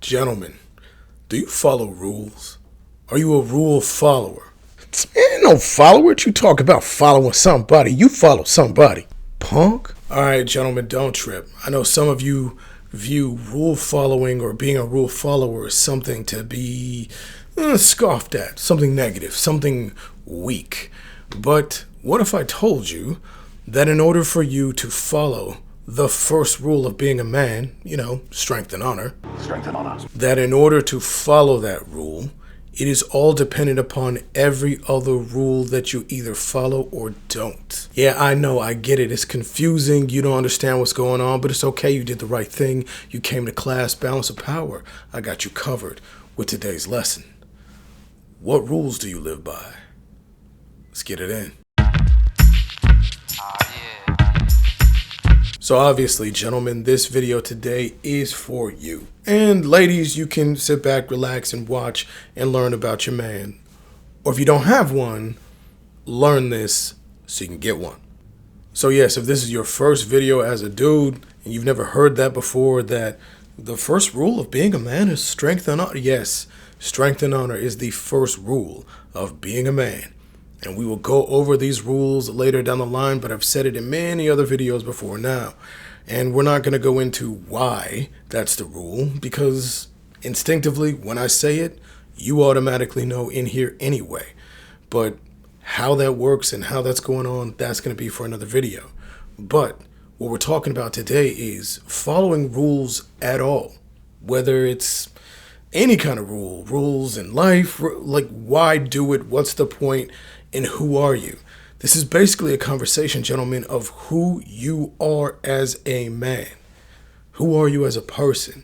Gentlemen, do you follow rules? Are you a rule follower? Ain't no follower. What you talk about following somebody? You follow somebody. Punk? Alright, gentlemen, don't trip. I know some of you view rule following or being a rule follower as something to be scoffed at, something negative, something weak. But what if I told you that in order for you to follow the first rule of being a man, strength and honor. Strength and honor. That in order to follow that rule, it is all dependent upon every other rule that you either follow or don't. Yeah, I know, I get it. It's confusing. You don't understand what's going on, but it's okay. You did the right thing. You came to class, balance of power. I got you covered with today's lesson. What rules do you live by? Let's get it in. So obviously, gentlemen, this video today is for you. And ladies, you can sit back, relax, and watch and learn about your man. Or if you don't have one, learn this so you can get one. So yes, if this is your first video as a dude, and you've never heard that before, that the first rule of being a man is strength and honor. Yes, strength and honor is the first rule of being a man. And we will go over these rules later down the line, but I've said it in many other videos before now. And we're not going to go into why that's the rule, because instinctively, when I say it, you automatically know in here anyway. But how that works and how that's going on, that's going to be for another video. But what we're talking about today is following rules at all, whether it's any kind of rules in life, like why do it, what's the point, and who are you? This is basically a conversation, gentlemen, of who you are as a man. Who are you as a person?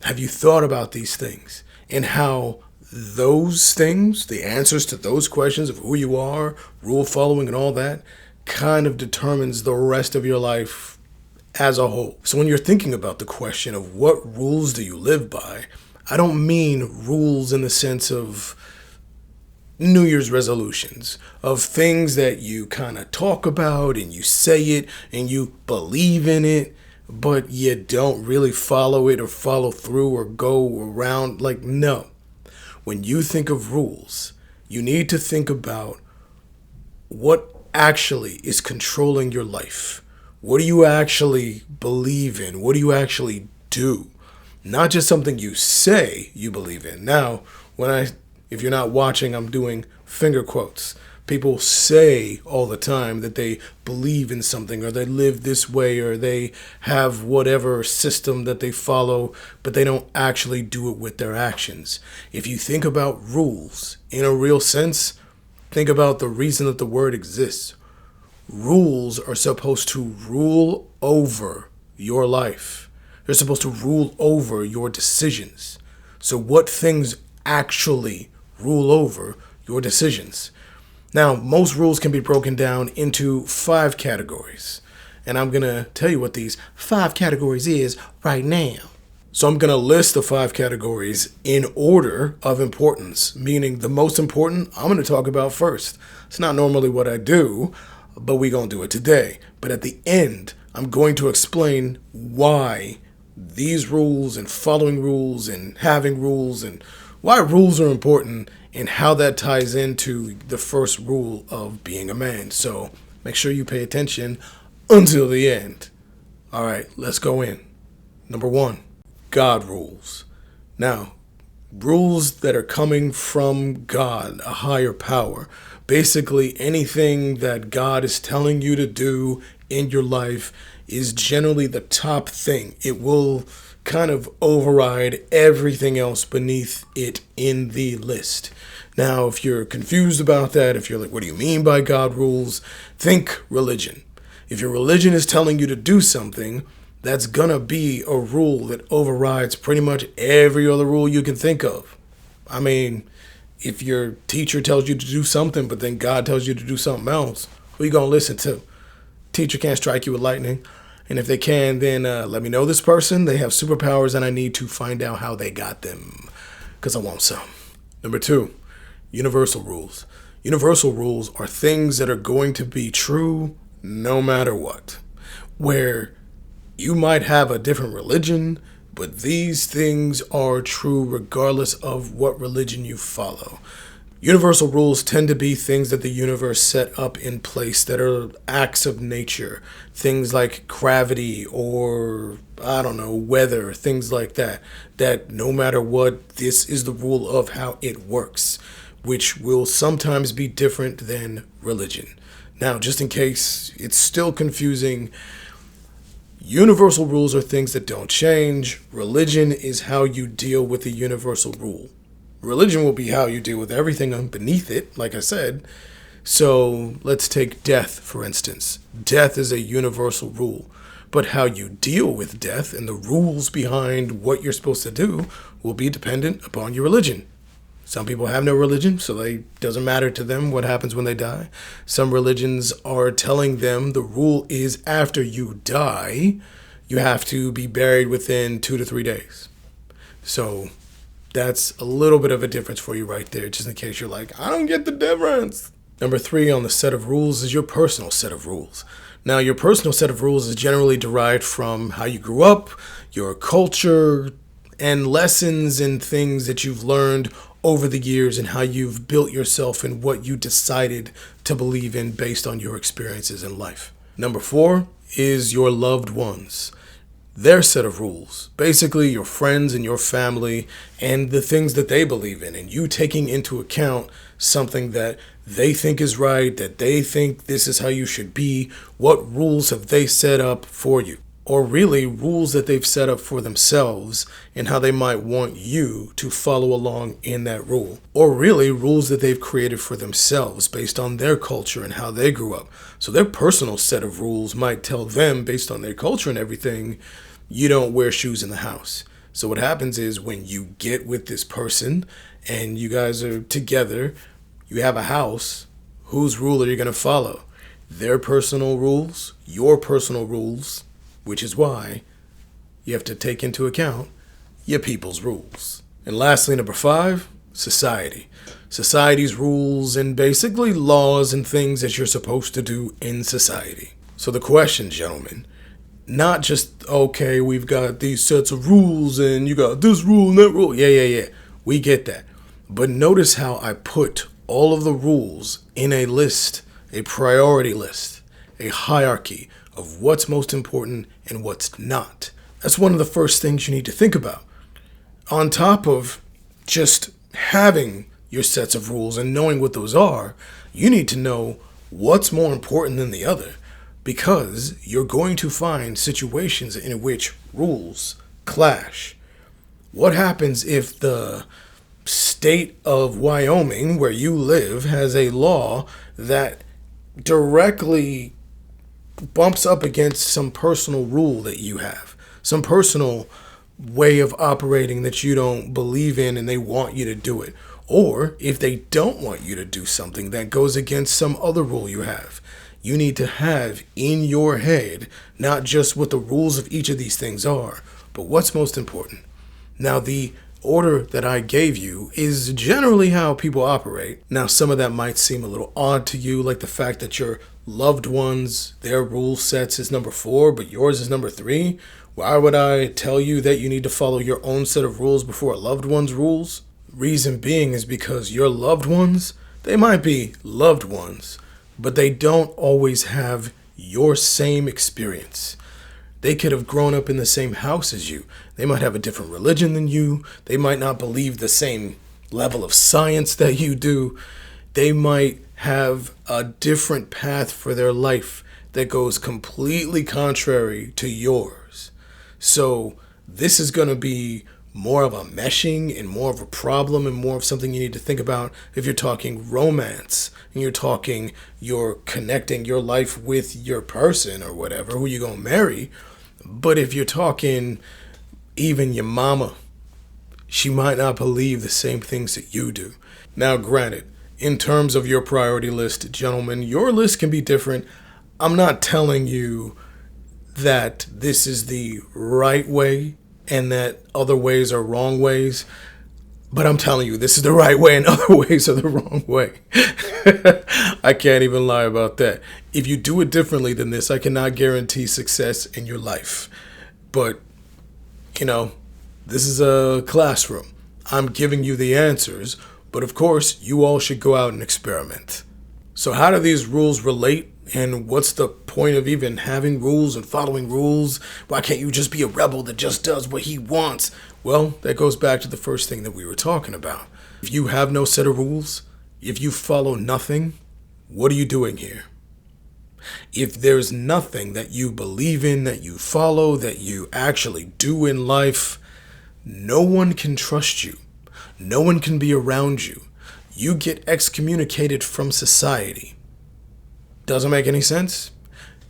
Have you thought about these things and how those things, the answers to those questions of who you are, rule following and all that, kind of determines the rest of your life as a whole. So when you're thinking about the question of what rules do you live by, I don't mean rules in the sense of New Year's resolutions, of things that you kind of talk about and you say it and you believe in it, but you don't really follow it or follow through or go around. Like, no. When you think of rules, you need to think about what actually is controlling your life. What do you actually believe in? What do you actually do? Not just something you say you believe in. Now, if you're not watching, I'm doing finger quotes. People say all the time that they believe in something or they live this way or they have whatever system that they follow, but they don't actually do it with their actions. If you think about rules in a real sense, think about the reason that the word exists. Rules are supposed to rule over your life. They're supposed to rule over your decisions. So what things actually rule over your decisions? Now, most rules can be broken down into 5 categories. And I'm going to tell you what these 5 categories is right now. So I'm going to list the 5 categories in order of importance, meaning the most important I'm going to talk about first. It's not normally what I do, but we're going to do it today. But at the end, I'm going to explain why these rules and following rules and having rules and why rules are important and how that ties into the first rule of being a man. So make sure you pay attention until the end. All right, let's go in. Number 1, God rules. Now, rules that are coming from God, a higher power. Basically, anything that God is telling you to do in your life is generally the top thing. It will kind of override everything else beneath it in the list. Now, if you're confused about that, if you're like, what do you mean by God rules? Think religion. If your religion is telling you to do something, that's gonna be a rule that overrides pretty much every other rule you can think of. I mean, if your teacher tells you to do something, but then God tells you to do something else, who you gonna listen to? Teacher can't strike you with lightning. And if they can, then let me know this person. They have superpowers and I need to find out how they got them, because I want some. Number 2, universal rules. Universal rules are things that are going to be true no matter what. Where you might have a different religion, But these things are true regardless of what religion you follow. Universal rules tend to be things that the universe set up in place that are acts of nature. Things like gravity or, I don't know, weather, things like that. That no matter what, this is the rule of how it works, which will sometimes be different than religion. Now, just in case it's still confusing, universal rules are things that don't change. Religion is how you deal with the universal rule. Religion will be how you deal with everything beneath it, like I said. So let's take death, for instance. Death is a universal rule, but how you deal with death and the rules behind what you're supposed to do will be dependent upon your religion. Some people have no religion, so it doesn't matter to them what happens when they die. Some religions are telling them the rule is after you die, you have to be buried within 2 to 3 days. So that's a little bit of a difference for you right there, just in case you're like, I don't get the difference. Number 3 on the set of rules is your personal set of rules. Now, your personal set of rules is generally derived from how you grew up, your culture, and lessons and things that you've learned over the years and how you've built yourself and what you decided to believe in based on your experiences in life. Number 4 is your loved ones. Their set of rules, basically your friends and your family and the things that they believe in, and you taking into account something that they think is right, that they think this is how you should be. What rules have they set up for you? Or really rules that they've set up for themselves and how they might want you to follow along in that rule. Or really rules that they've created for themselves based on their culture and how they grew up. So their personal set of rules might tell them, based on their culture and everything, you don't wear shoes in the house. So what happens is when you get with this person and you guys are together, you have a house, whose rule are you going to follow? Their personal rules, your personal rules, which is why you have to take into account your people's rules. And lastly, number 5, society. Society's rules and basically laws and things that you're supposed to do in society. So the question, gentlemen, not just, okay, we've got these sets of rules and you got this rule and that rule. Yeah. We get that. But notice how I put all of the rules in a list, a priority list, a hierarchy of what's most important and what's not. That's one of the first things you need to think about. On top of just having your sets of rules and knowing what those are, you need to know what's more important than the other. Because you're going to find situations in which rules clash. What happens if the state of Wyoming, where you live, has a law that directly bumps up against some personal rule that you have, some personal way of operating that you don't believe in and they want you to do it? Or if they don't want you to do something that goes against some other rule you have. You need to have in your head not just what the rules of each of these things are, but what's most important. Now, the order that I gave you is generally how people operate. Now, some of that might seem a little odd to you, like the fact that your loved ones, their rule sets is number 4, but yours is number 3. Why would I tell you that you need to follow your own set of rules before a loved one's rules? Reason being is because your loved ones, they might be loved ones, but they don't always have your same experience. They could have grown up in the same house as you. They might have a different religion than you. They might not believe the same level of science that you do. They might have a different path for their life that goes completely contrary to yours. So this is going to be more of a meshing and more of a problem and more of something you need to think about if you're talking romance and you're connecting your life with your person or whatever, who you're going to marry. But if you're talking even your mama, she might not believe the same things that you do. Now, granted, in terms of your priority list, gentlemen, your list can be different. I'm not telling you that this is the right way and that other ways are wrong ways, but I'm telling you this is the right way and other ways are the wrong way. I can't even lie about that. If you do it differently than this, I cannot guarantee success in your life. But, This is a classroom. I'm giving you the answers, but of course, you all should go out and experiment. So how do these rules relate? And what's the point of even having rules and following rules? Why can't you just be a rebel that just does what he wants? Well, that goes back to the first thing that we were talking about. If you have no set of rules, if you follow nothing, what are you doing here? If there's nothing that you believe in, that you follow, that you actually do in life, no one can trust you. No one can be around you. You get excommunicated from society. Doesn't make any sense?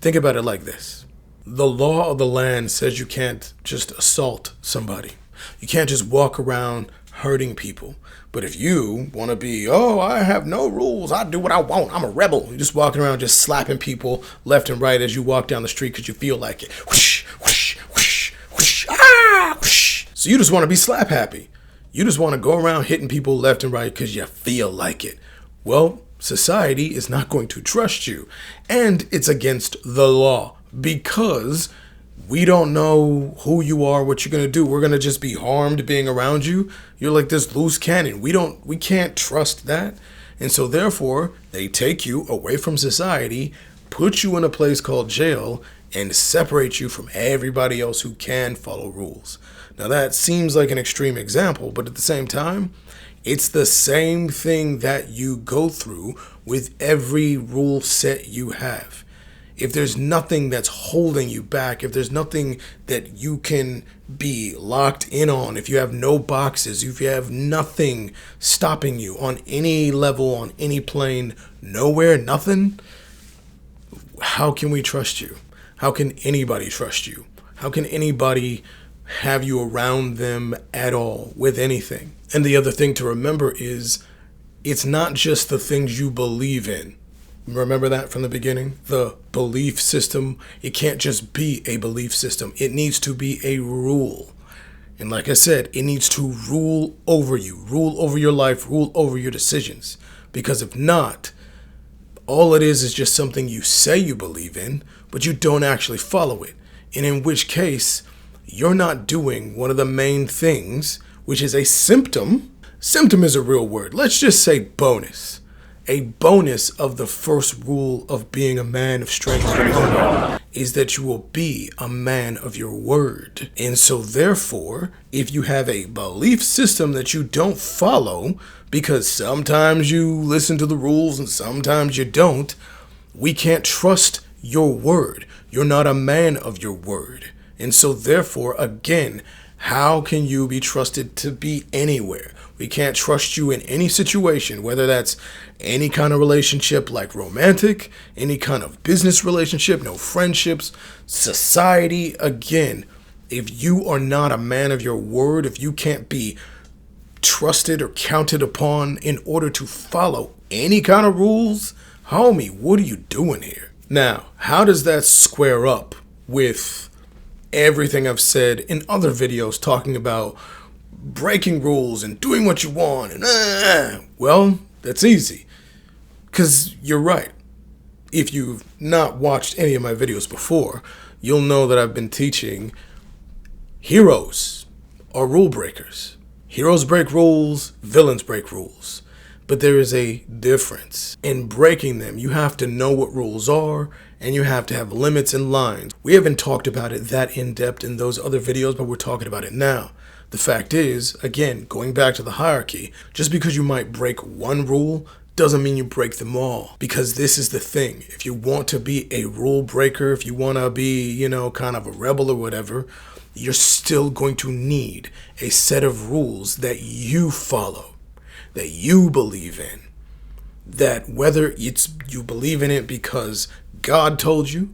Think about it like this. The law of the land says you can't just assault somebody. You can't just walk around hurting people. But if you want to be, I have no rules, I do what I want, I'm a rebel. You're just walking around just slapping people left and right as you walk down the street because you feel like it. Whoosh, whoosh, whoosh, whoosh, whoosh. So you just want to be slap happy. You just want to go around hitting people left and right because you feel like it. Well, society is not going to trust you. And it's against the law because we don't know who you are, what you're going to do. We're going to just be harmed being around you. You're like this loose cannon. We can't trust that. And so therefore, they take you away from society, put you in a place called jail, and separate you from everybody else who can follow rules. Now that seems like an extreme example, but at the same time, it's the same thing that you go through with every rule set you have. If there's nothing that's holding you back, if there's nothing that you can be locked in on, if you have no boxes, if you have nothing stopping you on any level, on any plane, nowhere, nothing, how can we trust you? How can anybody trust you? How can anybody have you around them at all with anything? And the other thing to remember is it's not just the things you believe in. Remember that from the beginning? The belief system, it can't just be a belief system. It needs to be a rule. And like I said, it needs to rule over you, rule over your life, rule over your decisions. Because if not, all it is just something you say you believe in, but you don't actually follow it. And in which case, you're not doing one of the main things, which is a symptom. Symptom is a real word. Let's just say bonus. A bonus of the first rule of being a man of strength is that you will be a man of your word. And so therefore, if you have a belief system that you don't follow, because sometimes you listen to the rules and sometimes you don't, we can't trust your word. You're not a man of your word. And so therefore, again, how can you be trusted to be anywhere? We can't trust you in any situation, whether that's any kind of relationship like romantic, any kind of business relationship, no friendships, society. Again, if you are not a man of your word, if you can't be trusted or counted upon in order to follow any kind of rules, homie, what are you doing here? Now, how does that square up with everything I've said in other videos talking about breaking rules and doing what you want? And well, that's easy. Because you're right. If you've not watched any of my videos before, you'll know that I've been teaching heroes are rule breakers. Heroes break rules, villains break rules. But there is a difference. In breaking them, you have to know what rules are, and you have to have limits and lines. We haven't talked about it that in depth in those other videos, but we're talking about it now. The fact is, again, going back to the hierarchy, just because you might break one rule doesn't mean you break them all. Because this is the thing. If you want to be a rule breaker, if you want to be, kind of a rebel or whatever, you're still going to need a set of rules that you follow, that you believe in. That whether it's you believe in it because God told you,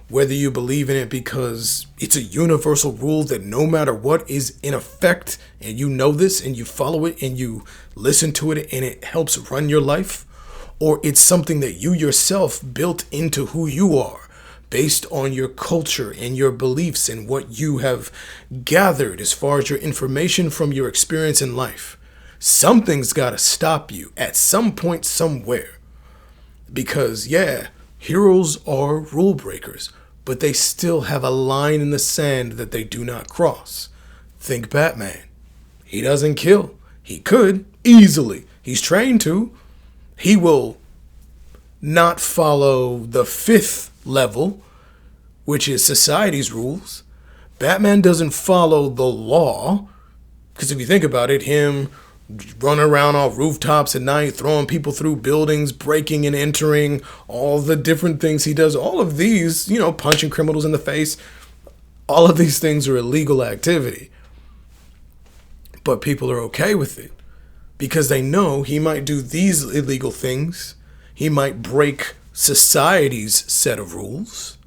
whether you believe in it because it's a universal rule that no matter what is in effect, and you know this and you follow it and you listen to it and it helps run your life, or it's something that you yourself built into who you are based on your culture and your beliefs and what you have gathered as far as your information from your experience in life. Something's got to stop you at some point somewhere. Because, heroes are rule breakers, but they still have a line in the sand that they do not cross. Think Batman. He doesn't kill. He could, easily. He's trained to. He will not follow the fifth level, which is society's rules. Batman doesn't follow the law. Because if you think about it, him running around off rooftops at night, throwing people through buildings, breaking and entering, all the different things he does, all of these, punching criminals in the face, all of these things are illegal activity. But people are okay with it because they know he might do these illegal things. He might break society's set of rules.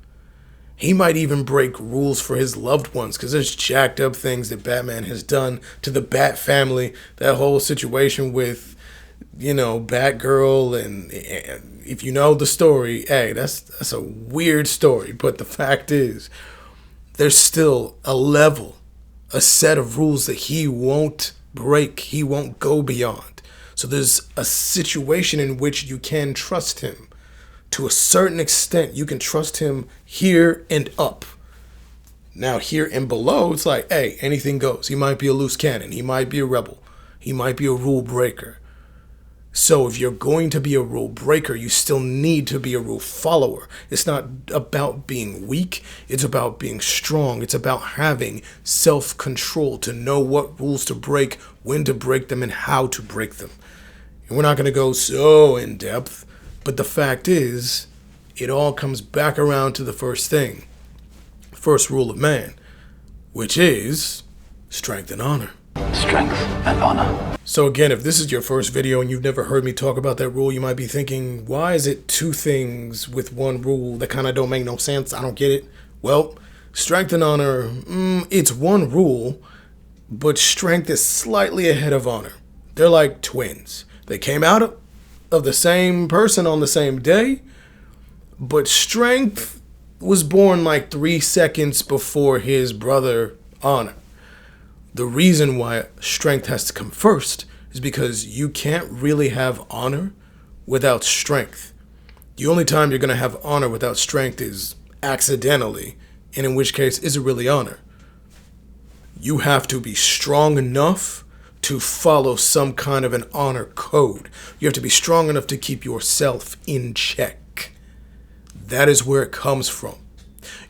He might even break rules for his loved ones because there's jacked up things that Batman has done to the Bat family. That whole situation with, Batgirl, and if you know the story, hey, that's a weird story. But the fact is, there's still a set of rules that he won't break. He won't go beyond. So there's a situation in which you can trust him. To a certain extent, you can trust him here and up. Now, here and below, it's like, hey, anything goes. He might be a loose cannon. He might be a rebel. He might be a rule breaker. So if you're going to be a rule breaker, you still need to be a rule follower. It's not about being weak. It's about being strong. It's about having self-control to know what rules to break, when to break them, and how to break them. And we're not going to go so in depth, but the fact is, it all comes back around to the first thing, first rule of man, which is strength and honor. Strength and honor. So again, if this is your first video and you've never heard me talk about that rule, you might be thinking, why is it two things with one rule that kind of don't make no sense? I don't get it. Well, strength and honor, it's one rule, but strength is slightly ahead of honor. They're like twins. They came out of the same person on the same day, but strength was born like 3 seconds before his brother honor. The reason why strength has to come first is because you can't really have honor without strength. The only time you're going to have honor without strength is accidentally, and in which case, is it really honor? You have to be strong enough to follow some kind of an honor code. You have to be strong enough to keep yourself in check. That is where it comes from.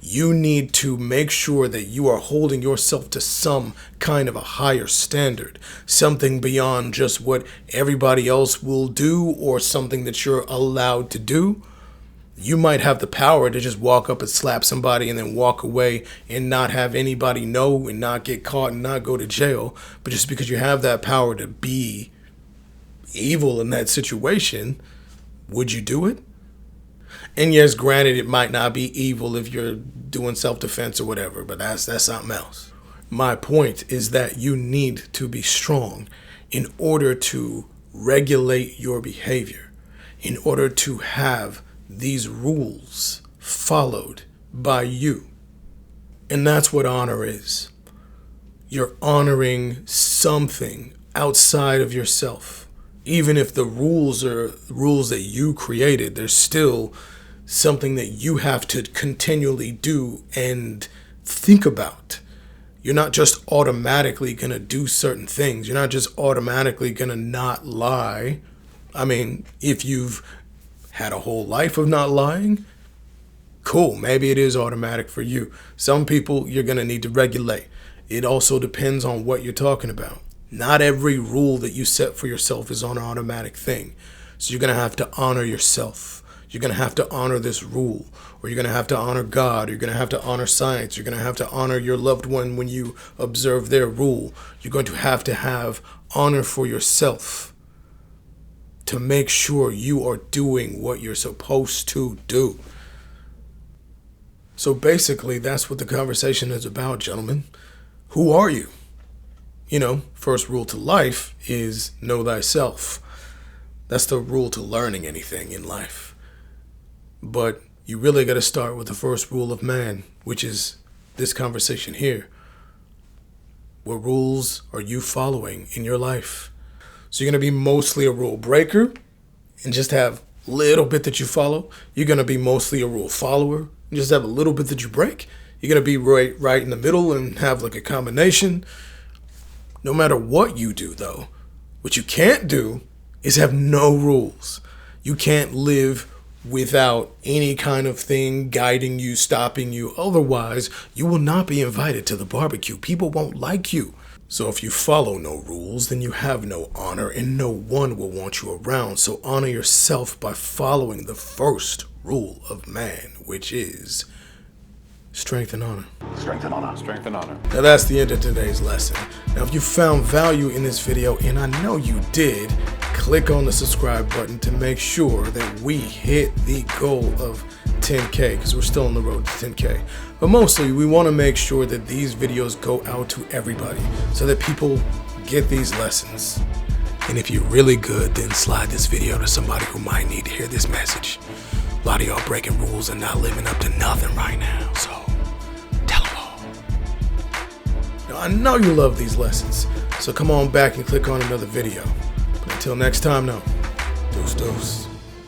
You need to make sure that you are holding yourself to some kind of a higher standard, something beyond just what everybody else will do or something that you're allowed to do. You might have the power to just walk up and slap somebody and then walk away and not have anybody know and not get caught and not go to jail. But just because you have that power to be evil in that situation, would you do it? And yes, granted, it might not be evil if you're doing self-defense or whatever, but that's something else. My point is that you need to be strong in order to regulate your behavior, in order to have these rules followed by you. And that's what honor is. You're honoring something outside of yourself. Even if the rules are rules that you created, there's still something that you have to continually do and think about. You're not just automatically going to do certain things. You're not just automatically going to not lie. I mean, if you've had a whole life of not lying, cool, maybe it is automatic for you. Some people you're going to need to regulate. It also depends on what you're talking about. Not every rule that you set for yourself is an automatic thing. So you're going to have to honor yourself. You're going to have to honor this rule, or you're going to have to honor God, or you're going to have to honor science. You're going to have to honor your loved one when you observe their rule. You're going to have honor for yourself to make sure you are doing what you're supposed to do. So basically, that's what the conversation is about, gentlemen. Who are you? First rule to life is know thyself. That's the rule to learning anything in life. But you really got to start with the first rule of man, which is this conversation here. What rules are you following in your life? So you're going to be mostly a rule breaker and just have a little bit that you follow. You're going to be mostly a rule follower and just have a little bit that you break. You're going to be right in the middle and have like a combination. No matter what you do, though, what you can't do is have no rules. You can't live without any kind of thing guiding you, stopping you. Otherwise, you will not be invited to the barbecue. People won't like you. So if you follow no rules, then you have no honor and no one will want you around. So honor yourself by following the first rule of man, which is strength and honor. Strength and honor. Strength and honor. Now that's the end of today's lesson. Now if you found value in this video, and I know you did, click on the subscribe button to make sure that we hit the goal of 10K, because we're still on the road to 10K. But mostly we want to make sure that these videos go out to everybody so that people get these lessons. And if you're really good, then slide this video to somebody who might need to hear this message. A lot of y'all breaking rules and not living up to nothing right now, so tell them all. Now, I know you love these lessons, so come on back and click on another video. But until next time, no. Deuce, deuce.